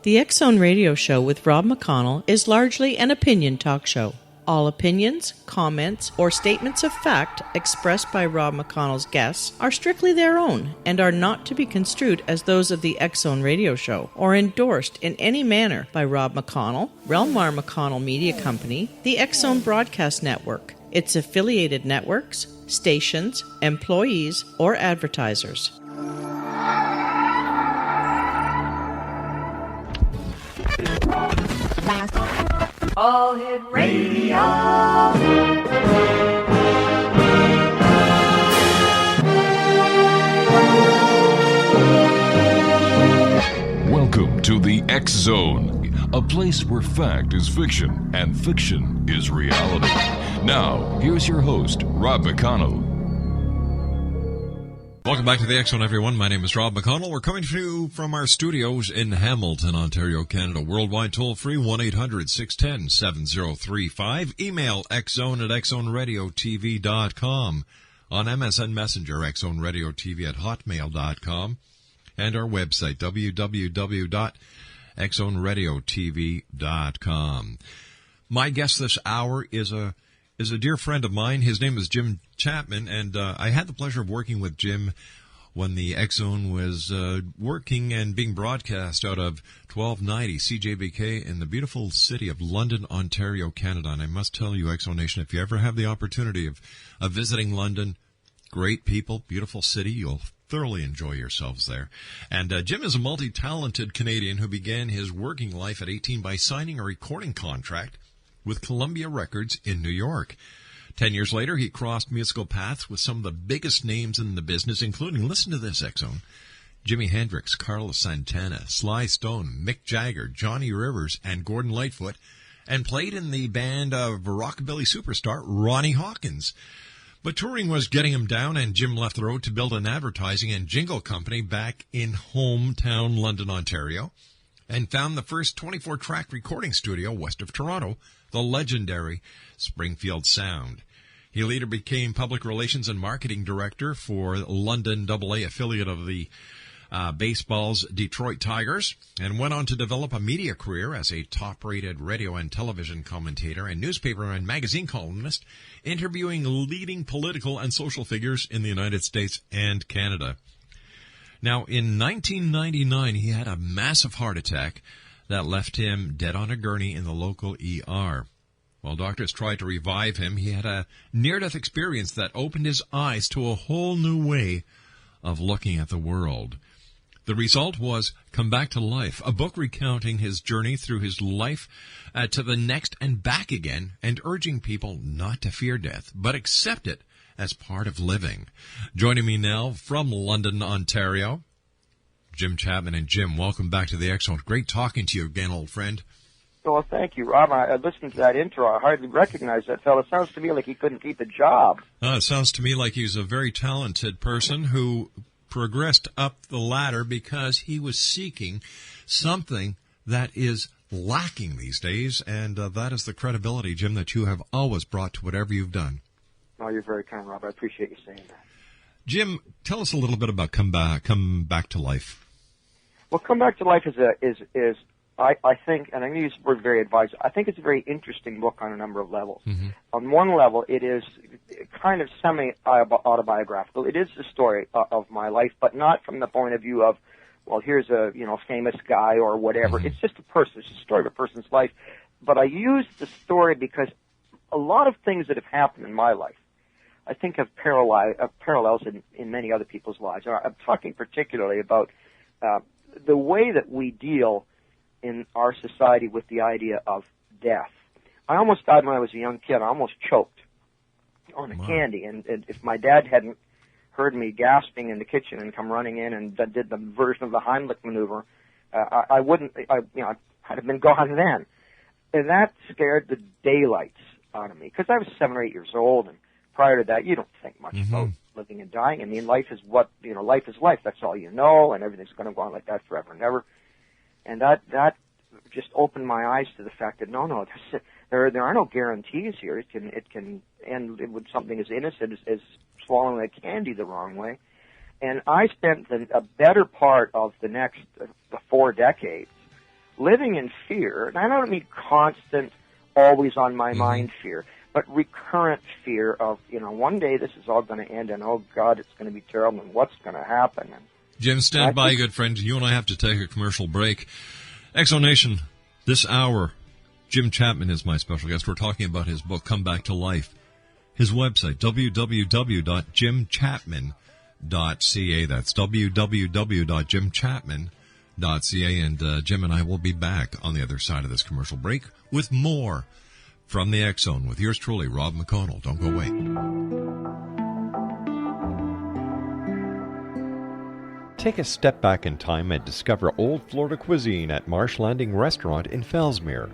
The X Zone Radio Show with Rob McConnell is largely an opinion talk show. All opinions, comments, or statements of fact expressed by Rob McConnell's guests are strictly their own and are not to be construed as those of the X Zone Radio Show or endorsed in any manner by Rob McConnell, Relmar McConnell Media Company, the X Zone Broadcast Network, its affiliated networks, stations, employees, or advertisers. All Hit Radio. Welcome to the X Zone, a place where fact is fiction and fiction is reality. Now, here's your host, Rob McConnell. Welcome back to the X Zone, everyone. My name is Rob McConnell. We're coming to you from our studios in Hamilton, Ontario, Canada. Worldwide toll-free, 1-800-610-7035. Email xzone@xzoneradiotv.com. On MSN Messenger, xzoneradiotv@hotmail.com. And our website, www.xzoneradiotv.com. My guest this hour is a dear friend of mine. His name is Jim Chapman, and I had the pleasure of working with Jim when the X Zone was working and being broadcast out of 1290 CJBK in the beautiful city of London, Ontario, Canada. And I must tell you, X Zone Nation, if you ever have the opportunity of visiting London, great people, beautiful city, you'll thoroughly enjoy yourselves there. And Jim is a multi-talented Canadian who began his working life at 18 by signing a recording contract with Columbia Records in New York. 10 years later, he crossed musical paths with some of the biggest names in the business, including, listen to this, X Zone, Jimi Hendrix, Carlos Santana, Sly Stone, Mick Jagger, Johnny Rivers, and Gordon Lightfoot, and played in the band of rockabilly superstar Ronnie Hawkins. But touring was getting him down, and Jim left the road to build an advertising and jingle company back in hometown London, Ontario, and found the first 24-track recording studio west of Toronto, the legendary Springfield Sound. He later became public relations and marketing director for London AA affiliate of the baseball's Detroit Tigers, and went on to develop a media career as a top-rated radio and television commentator and newspaper and magazine columnist, interviewing leading political and social figures in the United States and Canada. Now, in 1999, he had a massive heart attack that left him dead on a gurney in the local ER. While doctors tried to revive him, he had a near-death experience that opened his eyes to a whole new way of looking at the world. The result was Come Back to Life, a book recounting his journey through his life to the next and back again, and urging people not to fear death, but accept it as part of living. Joining me now from London, Ontario, Jim Chapman. And Jim, welcome back to the X Zone. Great talking to you again, old friend. Well, thank you, Rob. I listened to that intro. I hardly recognized that fellow. It sounds to me like he couldn't keep a job. It sounds to me like he's a very talented person who progressed up the ladder because he was seeking something that is lacking these days, and that is the credibility, Jim, that you have always brought to whatever you've done. Oh, you're very kind, Rob. I appreciate you saying that. Jim, tell us a little bit about Come Back to Life. Well, Come Back to Life is I think, and I'm going to use the word very advised, I think it's a very interesting book on a number of levels. Mm-hmm. On one level, it is kind of semi-autobiographical. It is the story of my life, but not from the point of view of, well, here's a famous guy or whatever. Mm-hmm. It's just a person. It's a story of a person's life. But I use the story because a lot of things that have happened in my life, I think, have parallels in many other people's lives. I'm talking particularly about the way that we deal in our society with the idea of death. I almost died when I was a young kid. I almost choked on a candy, and if my dad hadn't heard me gasping in the kitchen and come running in and did the version of the Heimlich maneuver, I'd have been gone then. And that scared the daylights out of me, because I was 7 or 8 years old, and prior to that, you don't think much about living and dying. I mean, life is life is life. That's all you know, and everything's going to go on like that forever and ever. And that just opened my eyes to the fact that no, there are no guarantees here. It can end with something as innocent as swallowing a candy the wrong way. And I spent a better part of the next 4 decades living in fear, and I don't mean constant, always on my mind fear, but recurrent fear of, one day this is all going to end, and oh God, it's going to be terrible, and what's going to happen? And Jim, stand by, good friend. You and I have to take a commercial break. Exonation, this hour, Jim Chapman is my special guest. We're talking about his book, Come Back to Life. His website, www.jimchapman.ca. That's www.jimchapman.ca. And Jim and I will be back on the other side of this commercial break with more from the X Zone with yours truly, Rob McConnell. Don't go away. Take a step back in time and discover old Florida cuisine at Marsh Landing Restaurant in Fellsmere.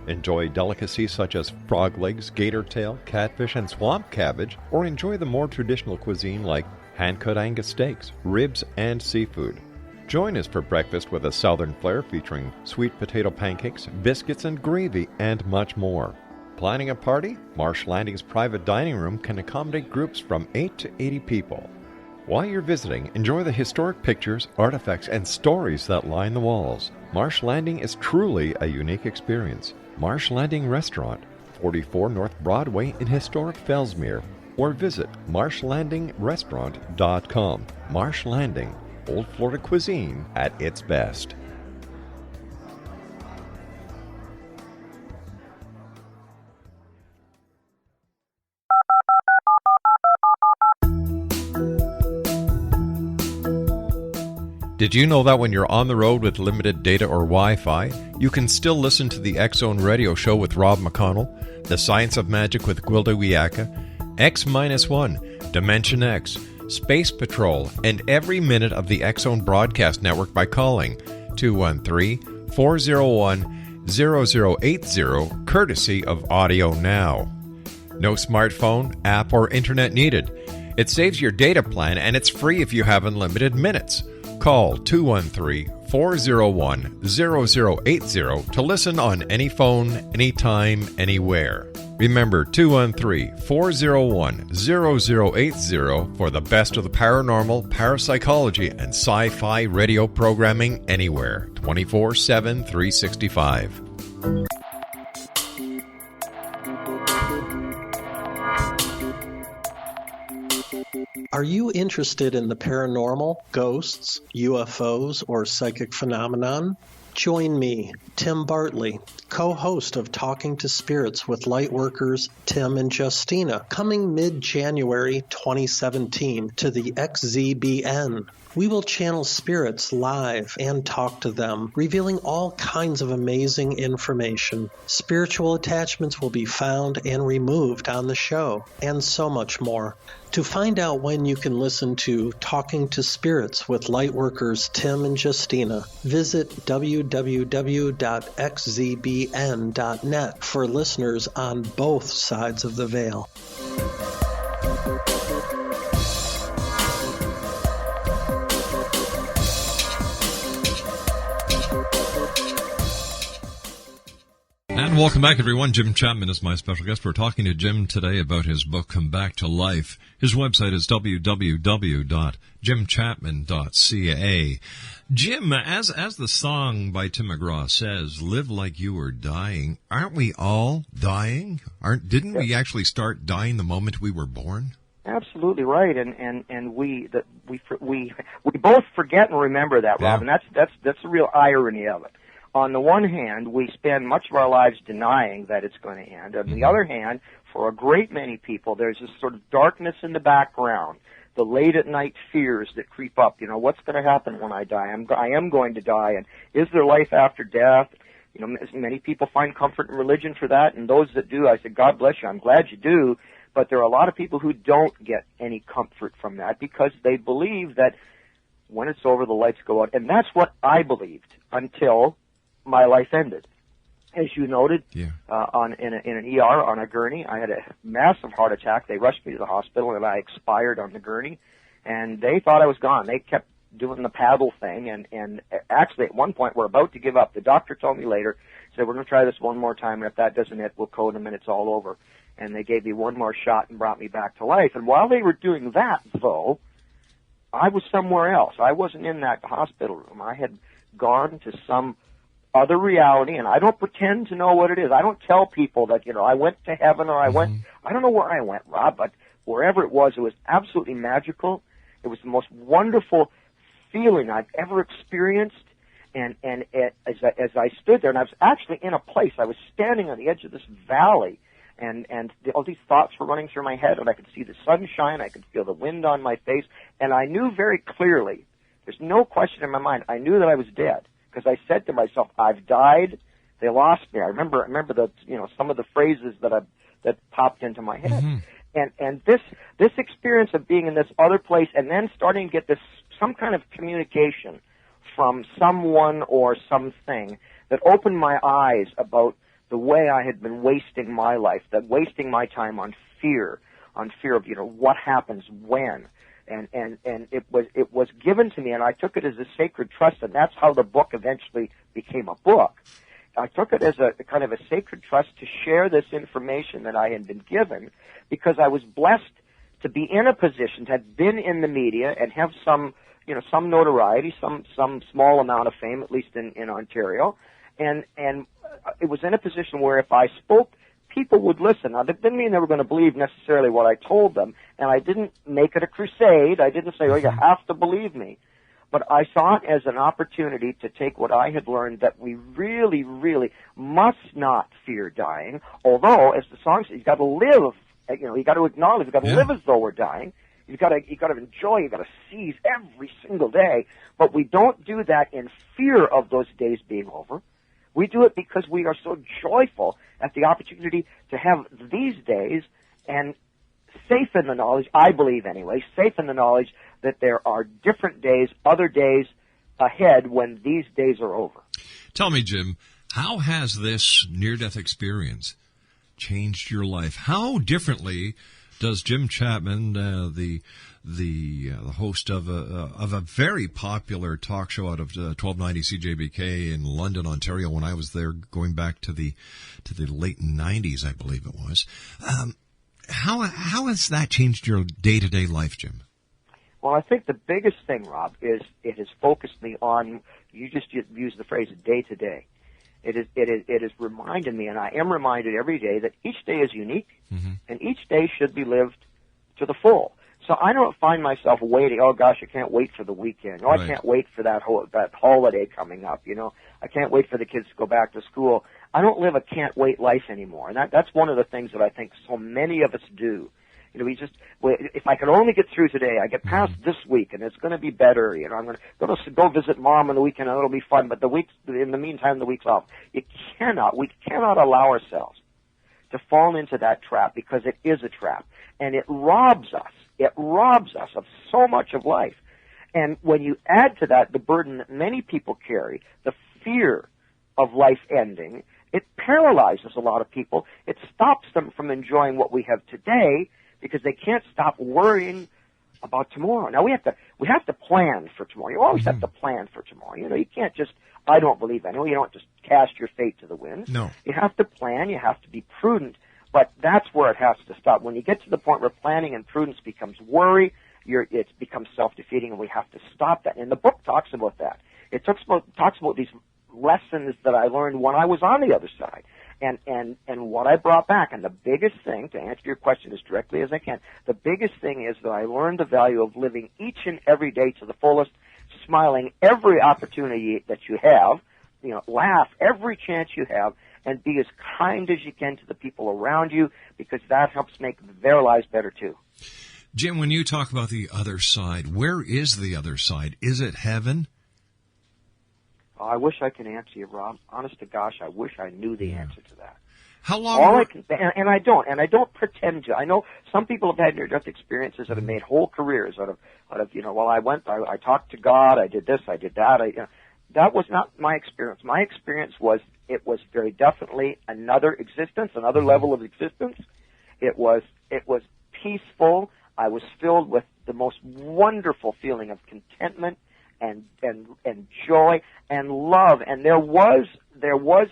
Enjoy delicacies such as frog legs, gator tail, catfish, and swamp cabbage, or enjoy the more traditional cuisine like hand-cut Angus steaks, ribs, and seafood. Join us for breakfast with a southern flair featuring sweet potato pancakes, biscuits, and gravy, and much more. Planning a party? Marsh Landing's private dining room can accommodate groups from 8 to 80 people. While you're visiting, enjoy the historic pictures, artifacts, and stories that line the walls. Marsh Landing is truly a unique experience. Marsh Landing Restaurant, 44 North Broadway in historic Fellsmere, or visit marshlandingrestaurant.com. Marsh Landing, old Florida cuisine at its best. Did you know that when you're on the road with limited data or Wi-Fi, you can still listen to the X Zone radio show with Rob McConnell, The Science of Magic with Gwilda Wiyaka, X-1, Dimension X, Space Patrol, and every minute of the X Zone broadcast network by calling 213-401-0080, courtesy of Audio Now. No smartphone, app, or internet needed. It saves your data plan and it's free if you have unlimited minutes. Call 213-401-0080 to listen on any phone, anytime, anywhere. Remember 213-401-0080 for the best of the paranormal, parapsychology, and sci-fi radio programming anywhere, 24/7, 365. Are you interested in the paranormal, ghosts, UFOs, or psychic phenomenon? Join me, Tim Bartley, co-host of Talking to Spirits with Lightworkers Tim and Justina, coming mid-January 2017 to the XZBN. We will channel spirits live and talk to them, revealing all kinds of amazing information. Spiritual attachments will be found and removed on the show, and so much more. To find out when you can listen to Talking to Spirits with Lightworkers Tim and Justina, visit www.xzbn.net for listeners on both sides of the veil. And welcome back, everyone. Jim Chapman is my special guest. We're talking to Jim today about his book, Come Back to Life. His website is www.jimchapman.ca. Jim, as the song by Tim McGraw says, live like you were dying. Aren't we all dying? Didn't we actually start dying the moment we were born? Absolutely right, and we both forget and remember that, Rob, and that's the real irony of it. On the one hand, we spend much of our lives denying that it's going to end. On the other hand, for a great many people, there's this sort of darkness in the background, the late-at-night fears that creep up. You know, what's going to happen when I die? I am going to die, and is there life after death? You know, many people find comfort in religion for that, and those that do, I say, God bless you, I'm glad you do, but there are a lot of people who don't get any comfort from that because they believe that when it's over, the lights go out, and that's what I believed until my life ended. As you noted, in an ER on a gurney, I had a massive heart attack. They rushed me to the hospital, and I expired on the gurney, and they thought I was gone. They kept doing the paddle thing, and actually at one point we're about to give up. The doctor told me later, said, we're going to try this one more time, and if that doesn't hit, we'll code them, and it's all over. And they gave me one more shot and brought me back to life. And while they were doing that, though, I was somewhere else. I wasn't in that hospital room. I had gone to some other reality, and I don't pretend to know what it is. I don't tell people that, I went to heaven or I don't know where I went, Rob, but wherever it was absolutely magical. It was the most wonderful feeling I've ever experienced. And as I stood there, and I was actually in a place, I was standing on the edge of this valley, and all these thoughts were running through my head, and I could see the sunshine, I could feel the wind on my face, and I knew very clearly, there's no question in my mind, I knew that I was dead, because I said to myself, I've died, they lost me. I remember the, some of the phrases that popped into my head. And this experience of being in this other place and then starting to get some kind of communication from someone or something that opened my eyes about the way I had been wasting my life, that wasting my time on fear of, what happens when. And it was given to me, and I took it as a sacred trust, and that's how the book eventually became a book. I took it as a kind of a sacred trust to share this information that I had been given, because I was blessed to be in a position, to have been in the media and have some notoriety, some small amount of fame, at least in Ontario, and it was in a position where if I spoke, people would listen. Now, that didn't mean they were going to believe necessarily what I told them, and I didn't make it a crusade. I didn't say, you have to believe me. But I saw it as an opportunity to take what I had learned, that we really, really must not fear dying, although, as the song says, you've got to live, you got to acknowledge, you've got to live as though we're dying. You've got to enjoy, you've got to seize every single day, but we don't do that in fear of those days being over. We do it because we are so joyful at the opportunity to have these days, and safe in the knowledge, I believe anyway, safe in the knowledge that there are different days, other days ahead when these days are over. Tell me, Jim, how has this near-death experience changed your life? How differently does Jim Chapman, the host of a very popular talk show out of 1290 CJBK in London, Ontario, when I was there, going back to the late 90s, I believe it was. How has that changed your day-to-day life, Jim? Well, I think the biggest thing, Rob, is it has focused me on, you just used the phrase day-to-day. It has reminded me, and I am reminded every day, that each day is unique, and each day should be lived to the full. So I don't find myself waiting, oh gosh, I can't wait for the weekend. Oh, right. I can't wait for that holiday coming up, I can't wait for the kids to go back to school. I don't live a can't wait life anymore. And that's one of the things that I think so many of us do. If I could only get through today, I get past this week, and it's going to be better. I'm going to go visit Mom on the weekend, and it'll be fun. But in the meantime, the week's off. We cannot allow ourselves to fall into that trap, because it is a trap, and it robs us. It robs us of so much of life. And when you add to that the burden that many people carry, the fear of life ending, it paralyzes a lot of people. It stops them from enjoying what we have today, because they can't stop worrying about tomorrow. Now we have to plan for tomorrow. You always have to plan for tomorrow. You can't just, I don't believe anyway, you don't just cast your fate to the wind. No. You have to plan, you have to be prudent, but that's where it has to stop. When you get to the point where planning and prudence becomes worry, it becomes self-defeating, and we have to stop that. And the book talks about that. It talks about these lessons that I learned when I was on the other side. And what I brought back, and the biggest thing, to answer your question as directly as I can, the biggest thing is that I learned the value of living each and every day to the fullest, smiling every opportunity that you have, laugh every chance you have, and be as kind as you can to the people around you, because that helps make their lives better too. Jim, when you talk about the other side, where is the other side? Is it heaven? I wish I could answer you, Rob. Honest to gosh, I wish I knew the answer to that. How long? And I don't pretend to. I know some people have had near-death experiences that have made whole careers out of I talked to God, I did this, I did that. That was not my experience. My experience was, it was very definitely another existence, another level of existence. It was peaceful. I was filled with the most wonderful feeling of contentment and joy and love, and there was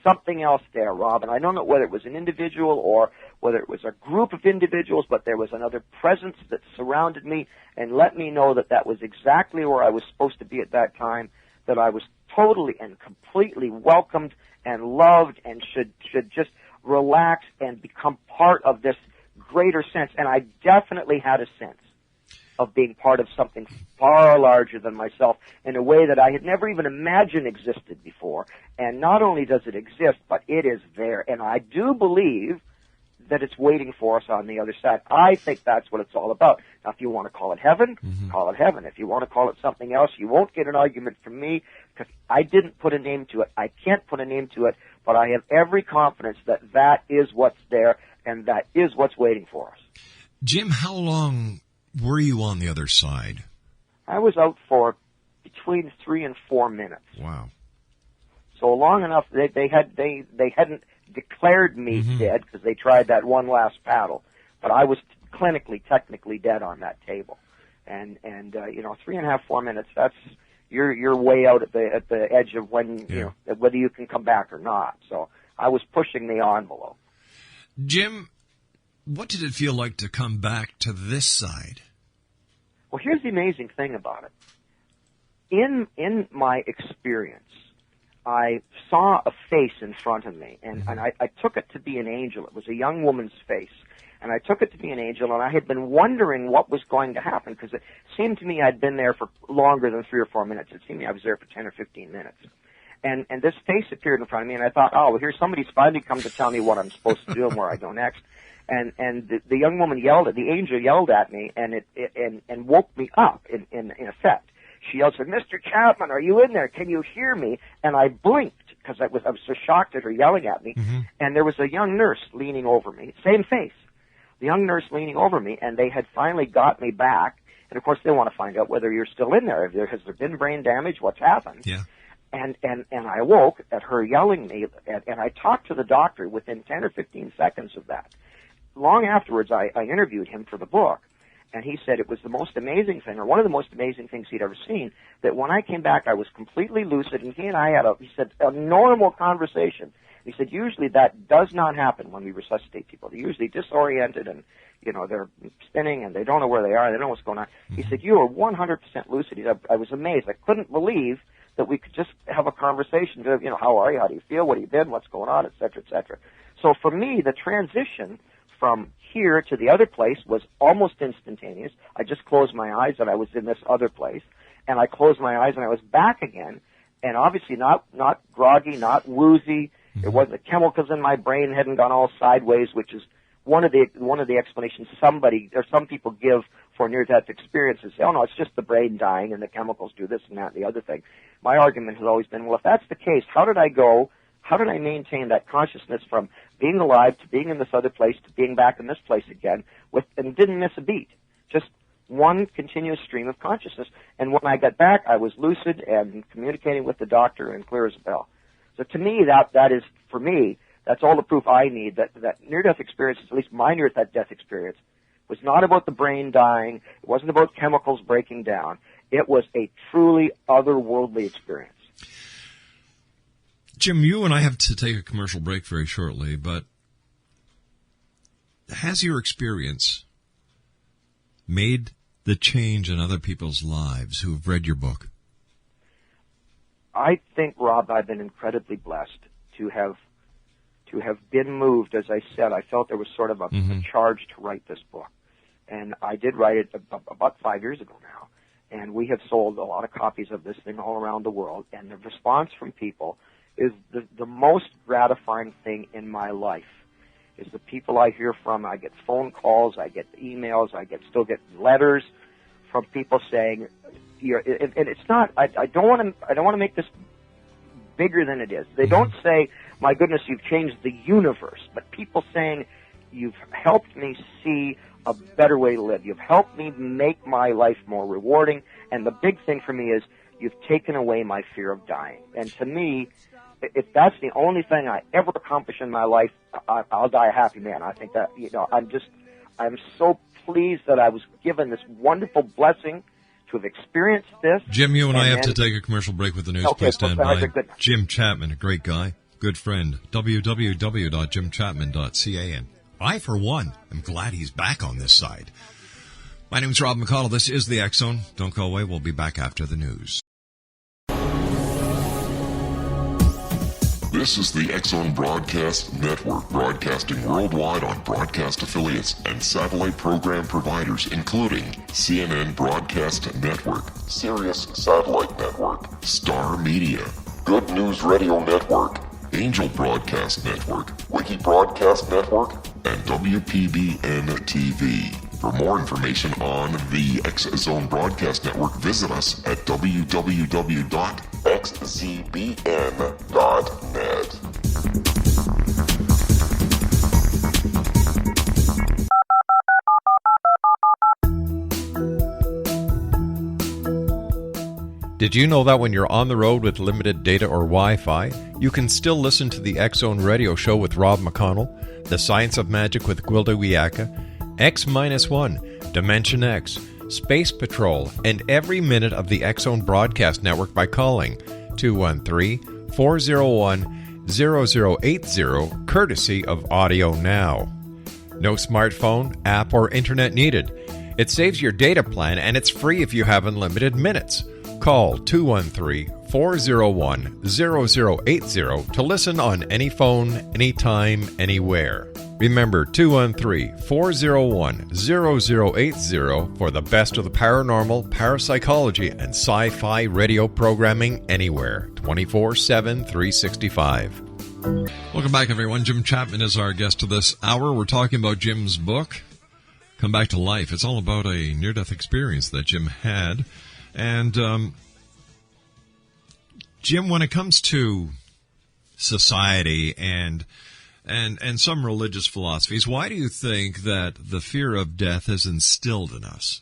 something else there, Rob, and I don't know whether it was an individual or whether it was a group of individuals, but there was another presence that surrounded me and let me know that that was exactly where I was supposed to be at that time, that I was totally and completely welcomed and loved and should just relax and become part of this greater sense. And I definitely had a sense of being part of something far larger than myself in a way that I had never even imagined existed before. And not only does it exist, but it is there. And I do believe that it's waiting for us on the other side. I think that's what it's all about. Now, if you want to call it heaven, call it heaven. If you want to call it something else, you won't get an argument from me because I didn't put a name to it. I can't put a name to it, but I have every confidence that that is what's there and that is what's waiting for us. Jim, how long were you on the other side? I was out for between 3 and 4 minutes. Wow. So long enough they hadn't declared me dead because they tried that one last paddle, but I was technically dead on that table. And 3.5, 4 minutes, that's you're way out at the edge of when you know whether you can come back or not. So I was pushing the envelope. Jim, what did it feel like to come back to this side? Well, here's the amazing thing about it. In my experience, I saw a face in front of me, and I took it to be an angel. It was a young woman's face, and I took it to be an angel, and I had been wondering what was going to happen, because it seemed to me I'd been there for longer than 3 or 4 minutes. It seemed to me I was there for 10 or 15 minutes. And this face appeared in front of me, and I thought, oh, well, here's somebody's finally come to tell me what I'm supposed to do and where I go next. And the young woman the angel yelled at me, and woke me up in effect. She yelled, said, "Mr. Chapman, are you in there? Can you hear me?" And I blinked because I was so shocked at her yelling at me. And there was a young nurse leaning over me, same face. The young nurse leaning over me, and they had finally got me back. And of course, they want to find out whether you're still in there. Has there been brain damage? What's happened? Yeah. And I awoke at her yelling me, and I talked to the doctor within 10 or 15 seconds of that. Long afterwards, I interviewed him for the book, and he said it was the most amazing thing, or one of the most amazing things he'd ever seen, that when I came back, I was completely lucid, and he and I had a normal conversation. He said, usually that does not happen when we resuscitate people. They're usually disoriented, and, they're spinning, and they don't know where they are, they don't know what's going on. He said, you are 100% lucid. I was amazed. I couldn't believe that we could just have a conversation of, how are you, how do you feel, what have you been, what's going on, et cetera, et cetera. So for me, the transition from here to the other place was almost instantaneous. I just closed my eyes and I was in this other place, and I closed my eyes and I was back again, and obviously not groggy, not woozy. It wasn't the chemicals in my brain hadn't gone all sideways, which is one of the explanations some people give for near-death experiences. Say, oh no, it's just the brain dying and the chemicals do this and that and the other thing. My argument has always been, well, if that's the case, how did I maintain that consciousness from being alive to being in this other place to being back in this place again and didn't miss a beat? Just one continuous stream of consciousness. And when I got back, I was lucid and communicating with the doctor and clear as a bell. So to me, that is, for me, that's all the proof I need that near-death experience, at least my near-death experience, was not about the brain dying. It wasn't about chemicals breaking down. It was a truly otherworldly experience. Jim, you and I have to take a commercial break very shortly, but has your experience made the change in other people's lives who have read your book? I think, Rob, I've been incredibly blessed to have been moved. As I said, I felt there was sort of a charge to write this book. And I did write it about 5 years ago now. And we have sold a lot of copies of this thing all around the world. And the response from people is the most gratifying thing in my life, is the people I hear from. I get phone calls, I get emails, still get letters from people saying, and it's not, I don't want to make this bigger than it is. They don't say, my goodness, you've changed the universe, but people saying, you've helped me see a better way to live. You've helped me make my life more rewarding. And the big thing for me is you've taken away my fear of dying. And to me, if that's the only thing I ever accomplish in my life, I'll die a happy man. I think that, I'm so pleased that I was given this wonderful blessing to have experienced this. Jim, you and I have to take a commercial break with the news. Okay, please stand by. Good. Jim Chapman, a great guy, good friend. www.jimchapman.ca. And I, for one, am glad he's back on this side. My name's Rob McConnell. This is the X Zone. Don't go away. We'll be back after the news. This is the X-Zone Broadcast Network, broadcasting worldwide on broadcast affiliates and satellite program providers, including CNN Broadcast Network, Sirius Satellite Network, Star Media, Good News Radio Network, Angel Broadcast Network, Wiki Broadcast Network, and WPBN TV. For more information on the X-Zone Broadcast Network, visit us at www.xzbn.net. Did you know that when you're on the road with limited data or Wi-Fi, you can still listen to the X-Zone Radio Show with Rob McConnell, The Science of Magic with Gwilda Wiyaka, X-1, Dimension X, Space Patrol, and every minute of the X-Zone Broadcast Network by calling 213-401-0080, courtesy of Audio Now. No smartphone, app, or internet needed. It saves your data plan, and it's free if you have unlimited minutes. Call 213-401-0080 to listen on any phone, anytime, anywhere. Remember, 213-401-0080 for the best of the paranormal, parapsychology, and sci-fi radio programming anywhere, 24/7, 365. Welcome back, everyone. Jim Chapman is our guest of this hour. We're talking about Jim's book, Come Back to Life. It's all about a near-death experience that Jim had. And, Jim, when it comes to society and some religious philosophies, why do you think that the fear of death is instilled in us?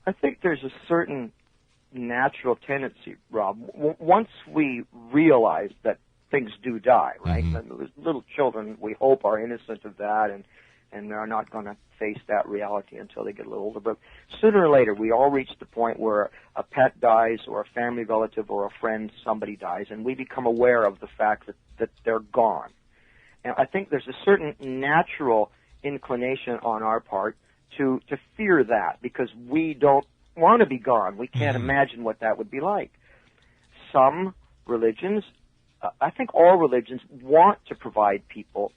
I think there's a certain natural tendency, Rob. Once we realize that things do die, right? Mm-hmm. Little children, we hope, are innocent of that and are not going to face that reality until they get a little older. But sooner or later, we all reach the point where a pet dies or a family relative or a friend, somebody dies, and we become aware of the fact that they're gone. And I think there's a certain natural inclination on our part to fear that because we don't want to be gone. We can't imagine what that would be like. Some religions, I think all religions, want to provide people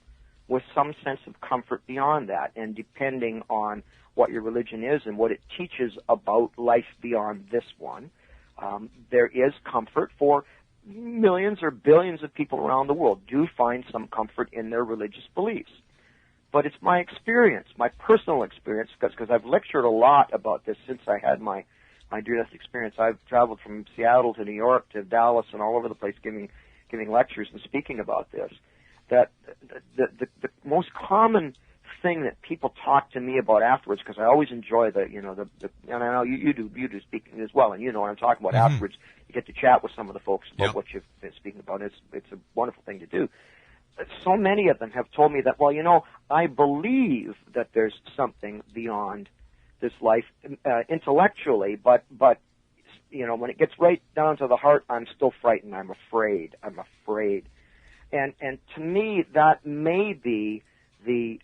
with some sense of comfort beyond that. And depending on what your religion is and what it teaches about life beyond this one, there is comfort for millions or billions of people around the world do find some comfort in their religious beliefs. But it's my experience, my personal experience, because I've lectured a lot about this since I had my near-death experience. I've traveled from Seattle to New York to Dallas and all over the place giving lectures and speaking about this, that the most common thing that people talk to me about afterwards, because I always enjoy the and I know you do speaking as well, and you know what I'm talking about. Afterwards, you get to chat with some of the folks about what you've been speaking about. It's a wonderful thing to do. So many of them have told me that, well, I believe that there's something beyond this life intellectually, but when it gets right down to the heart, I'm still frightened. I'm afraid. And to me, that may be the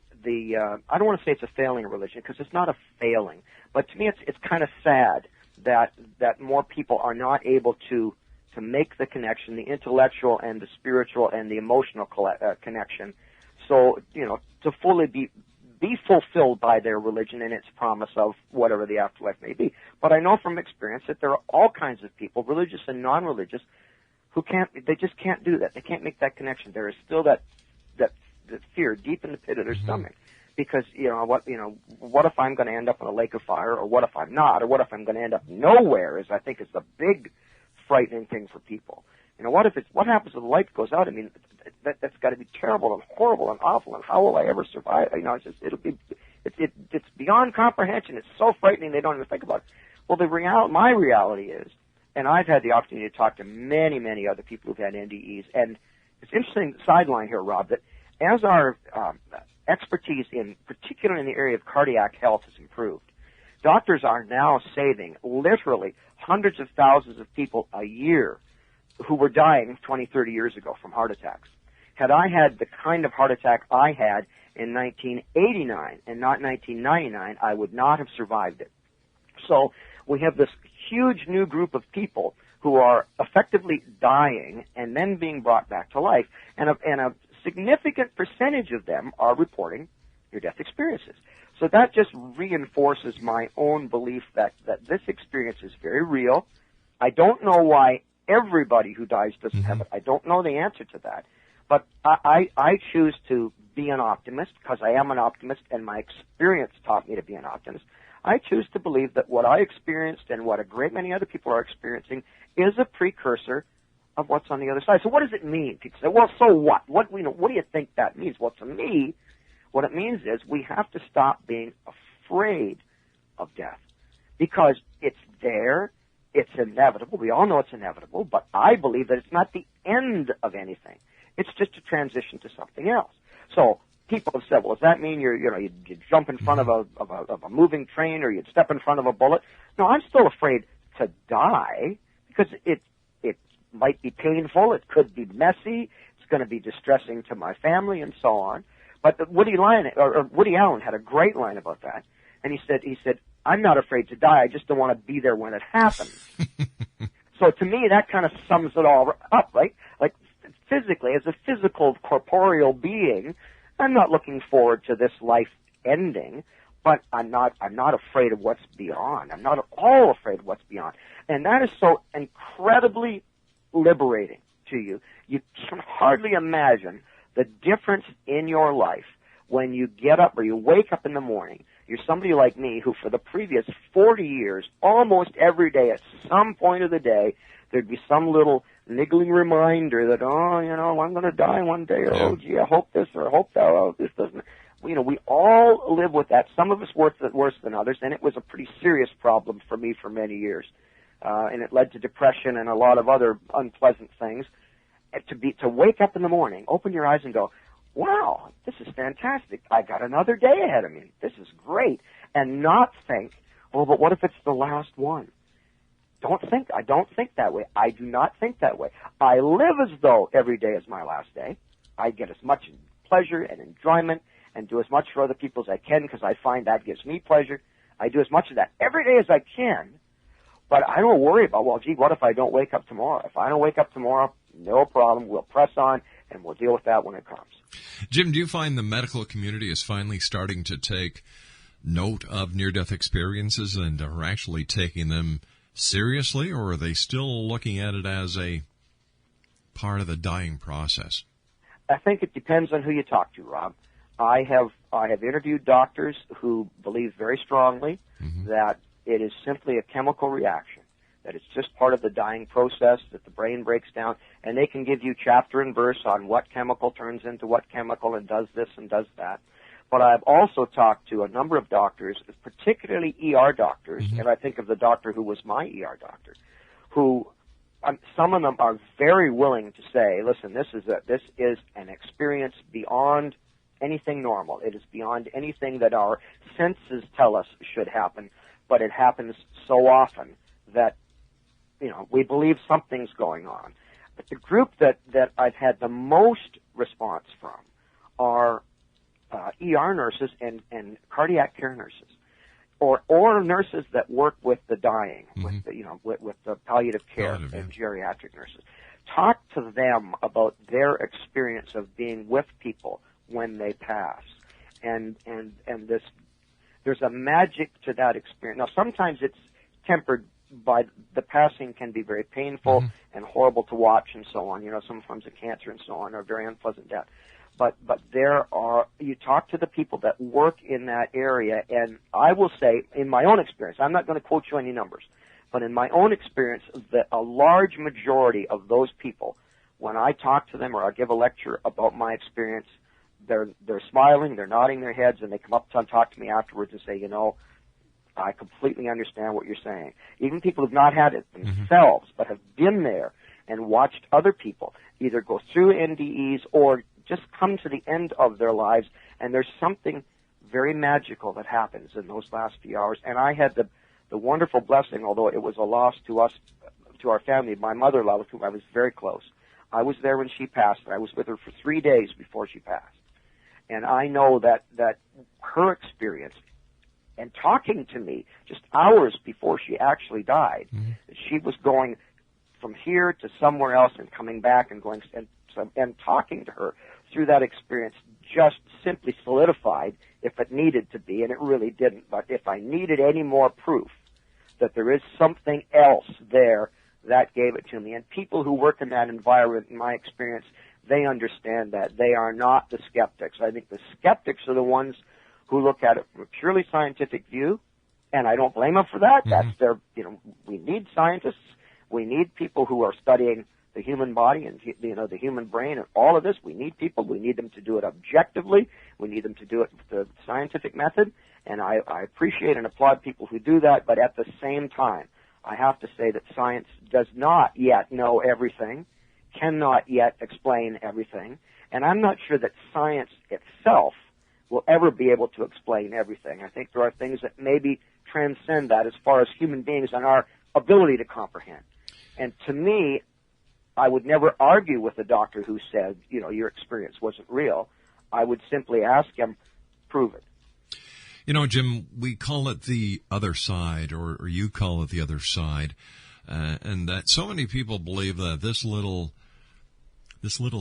I don't want to say it's a failing religion because it's not a failing, but to me it's kind of sad that more people are not able to make the connection, the intellectual and the spiritual and the emotional connection, so to fully be fulfilled by their religion and its promise of whatever the afterlife may be. But I know from experience that there are all kinds of people, religious and non-religious, who they just can't do that. They can't make that connection. There is still that fear deep in the pit of their stomach, because what if I'm going to end up in a lake of fire, or what if I'm not, or what if I'm going to end up nowhere? I think is the big frightening thing for people. What happens if the light goes out? I mean, that's got to be terrible and horrible and awful. And how will I ever survive? It's beyond comprehension. It's so frightening they don't even think about it. Well, my reality is, and I've had the opportunity to talk to many, many other people who've had NDEs, and it's interesting sideline here, Rob, that as our expertise particularly in the area of cardiac health has improved, doctors are now saving literally hundreds of thousands of people a year who were dying 20, 30 years ago from heart attacks. Had I had the kind of heart attack I had in 1989 and not 1999, I would not have survived it. So we have this huge new group of people who are effectively dying and then being brought back to life, and a significant percentage of them are reporting near-death experiences. So that just reinforces my own belief that this experience is very real. I don't know why everybody who dies doesn't have it. I don't know the answer to that. But I choose to be an optimist because I am an optimist, and my experience taught me to be an optimist. I choose to believe that what I experienced and what a great many other people are experiencing is a precursor of what's on the other side. So what does it mean? People say, well, so what? What do you think that means? Well, to me, what it means is we have to stop being afraid of death because it's there, it's inevitable. We all know it's inevitable, but I believe that it's not the end of anything. It's just a transition to something else. So people have said, well, does that mean you jump in front of a moving train or you'd step in front of a bullet? No, I'm still afraid to die because it might be painful. It could be messy. It's going to be distressing to my family and so on. But Woody Allen had a great line about that, and he said, I'm not afraid to die. I just don't want to be there when it happens. So to me, that kind of sums it all up, right? Like physically, as a physical, corporeal being, I'm not looking forward to this life ending, but I'm not afraid of what's beyond. I'm not at all afraid of what's beyond. And that is so incredibly liberating to you. You can hardly imagine the difference in your life when you get up or you wake up in the morning. You're somebody like me who for the previous 40 years, almost every day at some point of the day, there'd be some little niggling reminder that, I'm going to die one day, or, oh, gee, I hope this, or I hope that, oh, this doesn't. We all live with that. Some of us worse than others, and it was a pretty serious problem for me for many years. And it led to depression and a lot of other unpleasant things. To wake up in the morning, open your eyes and go, wow, this is fantastic. I got another day ahead of me. This is great. And not think, oh, but what if it's the last one? I don't think that way. I do not think that way. I live as though every day is my last day. I get as much pleasure and enjoyment and do as much for other people as I can because I find that gives me pleasure. I do as much of that every day as I can, but I don't worry about, well, gee, what if I don't wake up tomorrow? If I don't wake up tomorrow, no problem. We'll press on, and we'll deal with that when it comes. Jim, do you find the medical community is finally starting to take note of near-death experiences and are actually taking them seriously, or are they still looking at it as a part of the dying process? I think it depends on who you talk to, Rob. I have interviewed doctors who believe very strongly that it is simply a chemical reaction, that it's just part of the dying process, that the brain breaks down, and they can give you chapter and verse on what chemical turns into what chemical and does this and does that. But I've also talked to a number of doctors, particularly ER doctors, and I think of the doctor who was my ER doctor, who some of them are very willing to say, listen, this is an experience beyond anything normal. It is beyond anything that our senses tell us should happen, but it happens so often that, we believe something's going on. But the group that I've had the most response from are ER nurses and cardiac care nurses, or nurses that work with the dying, with the palliative care and geriatric nurses. Talk to them about their experience of being with people when they pass, and there's a magic to that experience. Now, sometimes it's tempered by the passing can be very painful and horrible to watch and so on. Some forms of cancer and so on are very unpleasant death. But you talk to the people that work in that area, and I will say, in my own experience, I'm not going to quote you any numbers, but in my own experience, that a large majority of those people, when I talk to them or I give a lecture about my experience, they're smiling, they're nodding their heads, and they come up and talk to me afterwards and say, I completely understand what you're saying. Even people who've not had it themselves, but have been there and watched other people either go through NDEs or just come to the end of their lives, and there's something very magical that happens in those last few hours. And I had the wonderful blessing, although it was a loss to us, to our family, my mother-in-law, with whom I was very close. I was there when she passed, and I was with her for 3 days before she passed. And I know that her experience, and talking to me just hours before she actually died, she was going from here to somewhere else and coming back and going and talking to her through that experience just simply solidified if it needed to be, and it really didn't. But if I needed any more proof that there is something else there, that gave it to me. And people who work in that environment, in my experience, they understand that. They are not the skeptics. I think the skeptics are the ones who look at it from a purely scientific view, and I don't blame them for that. That's their, we need scientists. We need people who are studying the human body and, the human brain and all of this. We need people. We need them to do it objectively. We need them to do it with the scientific method. And I appreciate and applaud people who do that. But at the same time, I have to say that science does not yet know everything, cannot yet explain everything. And I'm not sure that science itself will ever be able to explain everything. I think there are things that maybe transcend that as far as human beings and our ability to comprehend. And to me, I would never argue with a doctor who said, your experience wasn't real. I would simply ask him, prove it. Jim, we call it the other side, or you call it the other side, and that so many people believe that this little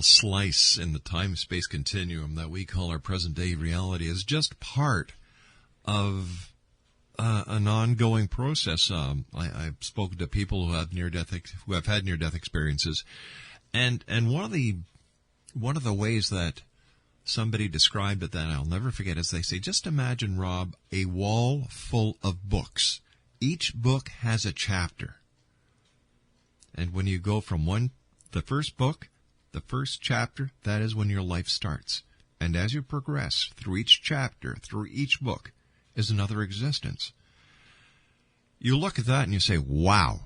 slice in the time-space continuum that we call our present-day reality is just part of an ongoing process. I've spoken to people who have had near-death experiences, and one of the ways that somebody described it that I'll never forget is they say, just imagine, Rob, a wall full of books. Each book has a chapter, and when you go from the first book, the first chapter, that is when your life starts, and as you progress through each chapter, through each book, is another existence. You look at that and you say, wow.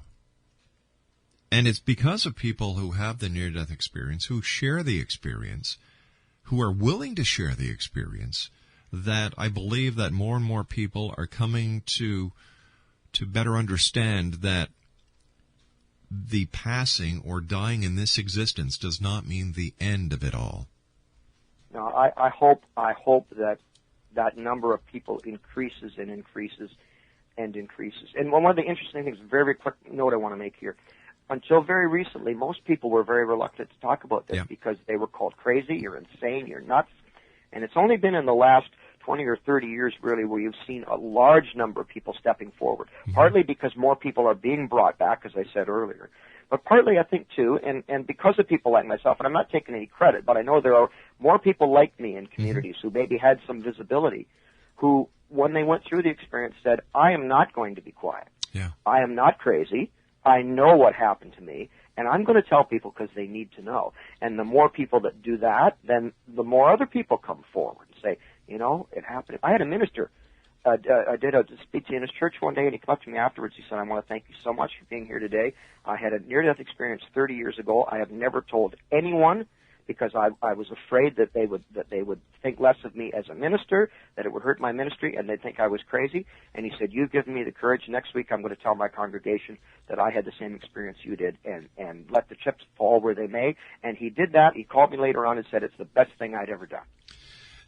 And it's because of people who have the near-death experience, who share the experience, who are willing to share the experience, that I believe that more and more people are coming to better understand that the passing or dying in this existence does not mean the end of it all. No, I hope that number of people increases and increases and increases. And one of the interesting things, very, very quick note I want to make here, until very recently, most people were very reluctant to talk about this because they were called crazy, you're insane, you're nuts. And it's only been in the last 20 or 30 years, really, where you've seen a large number of people stepping forward, partly because more people are being brought back, as I said earlier, but partly, I think, too, and because of people like myself, and I'm not taking any credit, but I know there are more people like me in communities who maybe had some visibility, who, when they went through the experience, said, I am not going to be quiet. Yeah. I am not crazy. I know what happened to me, and I'm going to tell people because they need to know. And the more people that do that, then the more other people come forward and say, it happened. I had a minister, I did a speech in his church one day, and he came up to me afterwards. He said, I want to thank you so much for being here today. I had a near-death experience 30 years ago. I have never told anyone because I was afraid that they would think less of me as a minister, that it would hurt my ministry, and they'd think I was crazy. And he said, you've given me the courage. Next week I'm going to tell my congregation that I had the same experience you did, and let the chips fall where they may. And he did that. He called me later on and said it's the best thing I'd ever done.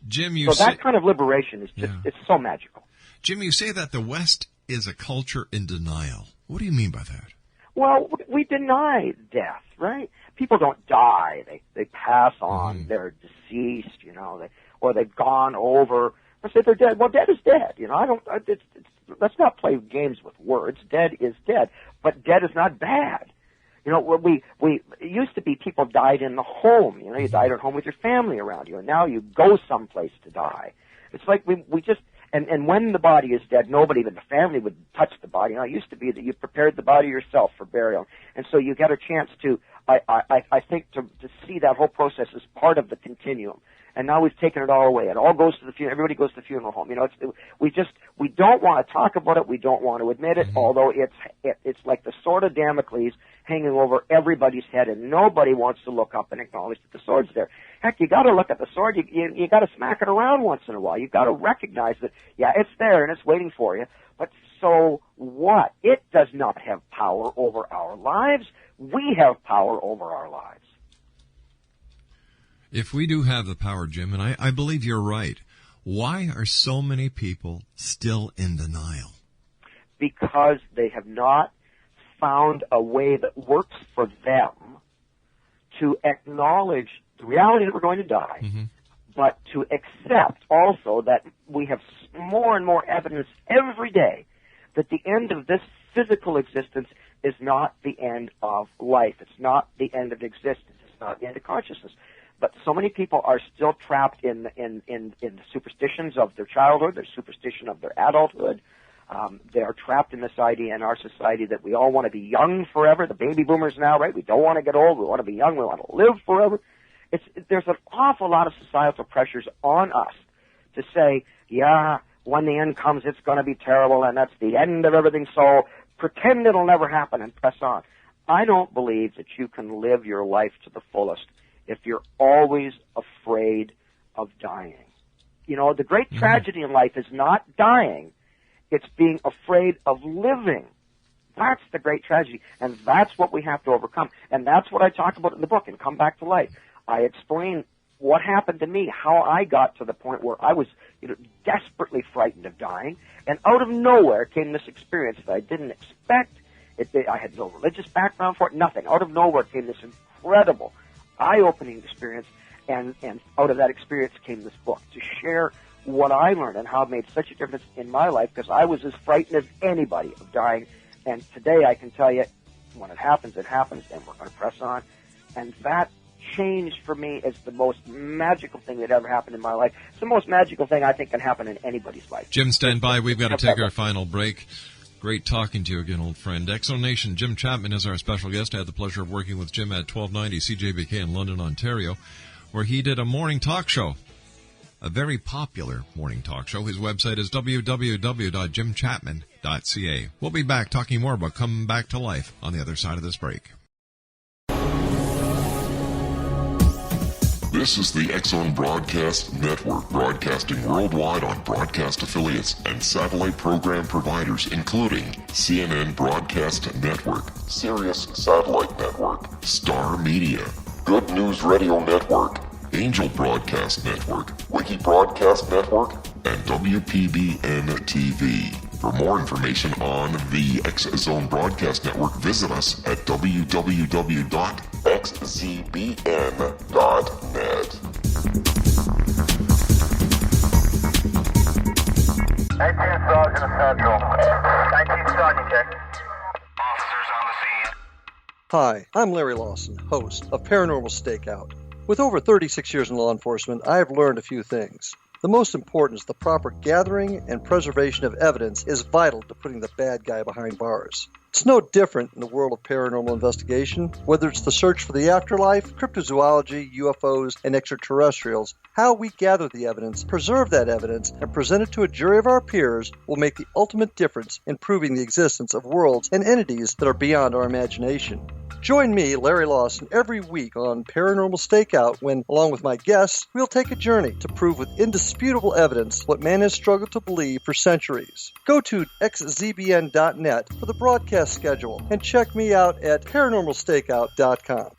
Jim, that kind of liberation is just, it's so magical. Jim, you say that the West is a culture in denial. What do you mean by that? Well, we deny death, right? People don't die. They pass on. They're deceased, or they've gone over. I say they're dead. Well, dead is dead. Let's not play games with words. Dead is dead. But dead is not bad. It used to be people died in the home. You died at home with your family around you, and now you go someplace to die. It's like we just, and when the body is dead, nobody, even the family, would touch the body. It used to be that you prepared the body yourself for burial, and so you get a chance to, I think, to see that whole process as part of the continuum. And now we've taken it all away. It all goes to the funeral. Everybody goes to the funeral home. We don't want to talk about it. We don't want to admit it. Although it's like the sword of Damocles hanging over everybody's head, and nobody wants to look up and acknowledge that the sword's there. Heck, you got to look at the sword. You got to smack it around once in a while. You got to recognize that, it's there and it's waiting for you. But so what? It does not have power over our lives. We have power over our lives. If we do have the power, Jim, and I believe you're right, why are so many people still in denial? Because they have not found a way that works for them to acknowledge the reality that we're going to die, but to accept also that we have more and more evidence every day that the end of this physical existence is not the end of life. It's not the end of existence. It's not the end of consciousness. But so many people are still trapped in the superstitions of their childhood, their superstition of their adulthood. They are trapped in this idea in our society that we all want to be young forever. The baby boomers now, right? We don't want to get old. We want to be young. We want to live forever. There's an awful lot of societal pressures on us to say, yeah, when the end comes, it's going to be terrible, and that's the end of everything, so pretend it'll never happen and press on. I don't believe that you can live your life to the fullest if you're always afraid of dying. You know, the great tragedy in life is not dying. It's being afraid of living. That's the great tragedy, and that's what we have to overcome. And that's what I talk about in the book, in Come Back to Life. I explain what happened to me, how I got to the point where I was, desperately frightened of dying, and out of nowhere came this experience that I didn't expect. I had no religious background for it, nothing. Out of nowhere came this incredible, eye-opening experience, and out of that experience came this book to share what I learned and how it made such a difference in my life, because I was as frightened as anybody of dying. And today I can tell you, when it happens, and we're going to press on. And that changed for me as the most magical thing that ever happened in my life. It's the most magical thing I think can happen in anybody's life. Jim, stand by. We've got to take our final break. Great talking to you again, old friend. Exonation, Jim Chapman is our special guest. I had the pleasure of working with Jim at 1290 CJBK in London, Ontario, where he did a morning talk show. A very popular morning talk show. His website is www.jimchapman.ca. We'll be back talking more about Come Back to Life on the other side of this break. This is the X-Zone Broadcast Network, broadcasting worldwide on broadcast affiliates and satellite program providers, including CNN Broadcast Network, Sirius Satellite Network, Star Media, Good News Radio Network, Angel Broadcast Network, Wiki Broadcast Network, and WPBN TV. For more information on the X-Zone Broadcast Network, visit us at www.xzbn.net. 19 Sergeant Central. 19 Sergeant, check. Officers on the scene. Hi, I'm Larry Lawson, host of Paranormal Stakeout. With over 36 years in law enforcement, I have learned a few things. The most important is the proper gathering and preservation of evidence is vital to putting the bad guy behind bars. It's no different in the world of paranormal investigation. Whether it's the search for the afterlife, cryptozoology, UFOs, and extraterrestrials, how we gather the evidence, preserve that evidence, and present it to a jury of our peers will make the ultimate difference in proving the existence of worlds and entities that are beyond our imagination. Join me, Larry Lawson, every week on Paranormal Stakeout when, along with my guests, we'll take a journey to prove with indisputable evidence what man has struggled to believe for centuries. Go to xzbn.net for the broadcast schedule and check me out at paranormalstakeout.com.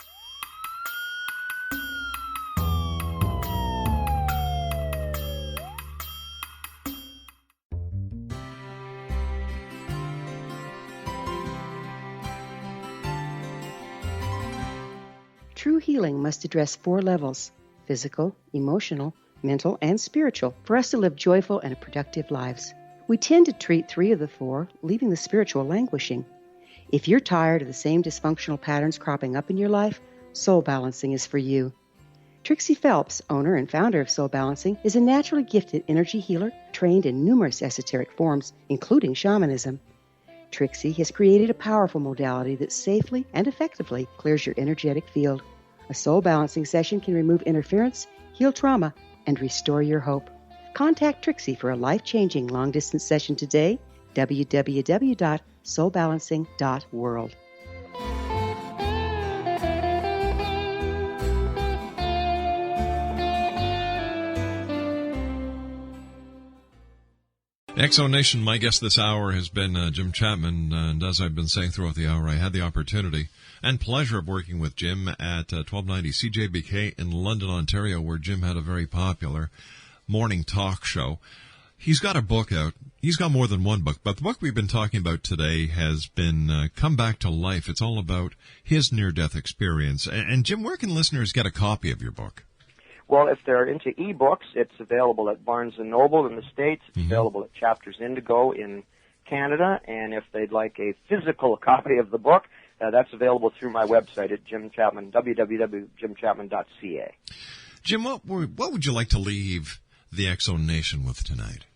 True healing must address 4 levels: physical, emotional, mental, and spiritual, for us to live joyful and productive lives. We tend to treat 3 of the 4, leaving the spiritual languishing. If you're tired of the same dysfunctional patterns cropping up in your life, Soul Balancing is for you. Trixie Phelps, owner and founder of Soul Balancing, is a naturally gifted energy healer trained in numerous esoteric forms, including shamanism. Trixie has created a powerful modality that safely and effectively clears your energetic field. A soul balancing session can remove interference, heal trauma, and restore your hope. Contact Trixie for a life-changing long-distance session today. www.soulbalancing.world. Exonation, my guest this hour has been Jim Chapman, and as I've been saying throughout the hour, I had the opportunity and pleasure of working with Jim at 1290 CJBK in London, Ontario, where Jim had a very popular morning talk show. He's got a book out. He's got more than one book, but the book we've been talking about today has been Come Back to Life. It's all about his near-death experience. And Jim, where can listeners get a copy of your book? Well, if they're into ebooks, it's available at Barnes & Noble in the States. It's available at Chapters Indigo in Canada. And if they'd like a physical copy of the book, that's available through my website at Jim Chapman, www.jimchapman.ca. Jim, what would you like to leave the X-Zone Nation with tonight?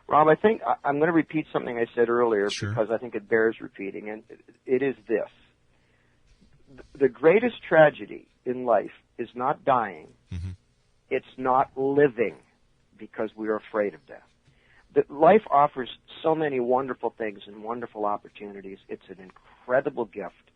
Rob, I think I'm going to repeat something I said earlier because I think it bears repeating, and it is this. The greatest tragedy in life is not dying. It's not living because we're afraid of death. Life offers so many wonderful things and wonderful opportunities. It's an incredible gift.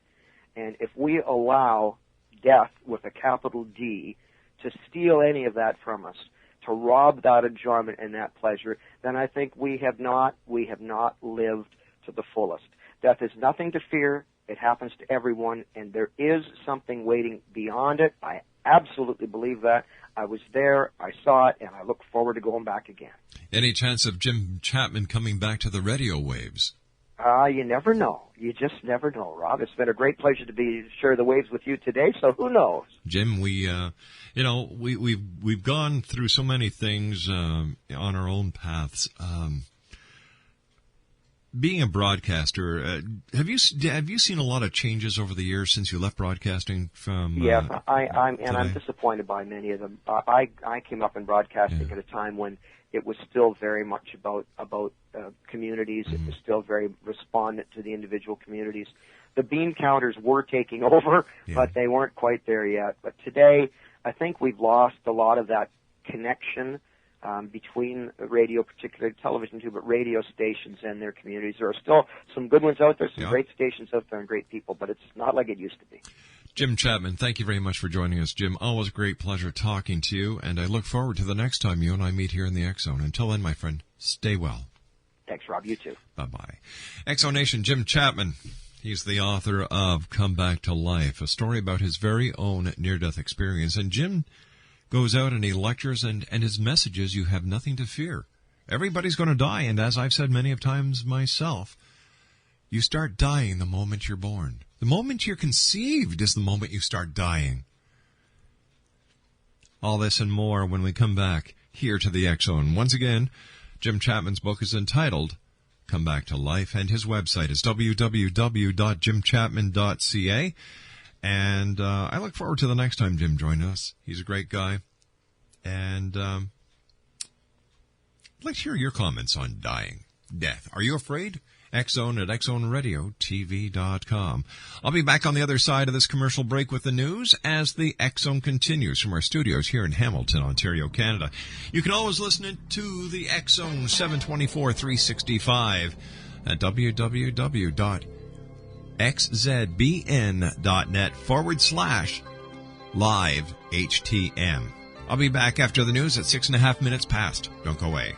And if we allow death with a capital D to steal any of that from us, to rob that enjoyment and that pleasure, then I think we have not lived to the fullest. Death is nothing to fear. It happens to everyone, and there is something waiting beyond it. I absolutely believe that. I was there, I saw it, and I look forward to going back again. Any chance of Jim Chapman coming back to the radio waves? You never know. You just never know, Rob. It's been a great pleasure to share the waves with you today, so who knows? Jim, we've gone through so many things on our own paths. Being a broadcaster, have you seen a lot of changes over the years since you left broadcasting from? Yes, I'm disappointed by many of them. I came up in broadcasting at a time when it was still very much about communities. It was still very respondent to the individual communities. The bean counters were taking over, but they weren't quite there yet. But today, I think we've lost a lot of that connection between radio, particularly television too, but radio stations and their communities. There are still some good ones out there, some great stations out there and great people, but it's not like it used to be. Jim Chapman, thank you very much for joining us. Jim, always a great pleasure talking to you, and I look forward to the next time you and I meet here in the X-Zone. Until then, my friend, stay well. Thanks, Rob. You too. Bye-bye. X-Zone Nation, Jim Chapman. He's the author of Come Back to Life, a story about his very own near-death experience. And Jim goes out and he lectures, and his message is you have nothing to fear. Everybody's going to die, and as I've said many of times myself, you start dying the moment you're born. The moment you're conceived is the moment you start dying. All this and more when we come back here to the X-Zone. Once again, Jim Chapman's book is entitled Come Back to Life, and his website is www.jimchapman.ca. And I look forward to the next time Jim joins us. He's a great guy. And I'd like to hear your comments on dying, death. Are you afraid? X-Zone at XZoneRadioTV.com. I'll be back on the other side of this commercial break with the news as the X-Zone continues from our studios here in Hamilton, Ontario, Canada. You can always listen to the X-Zone 724-365 at www.xzbn.net/live HTM. I'll be back after the news at 6.5 minutes past. Don't go away.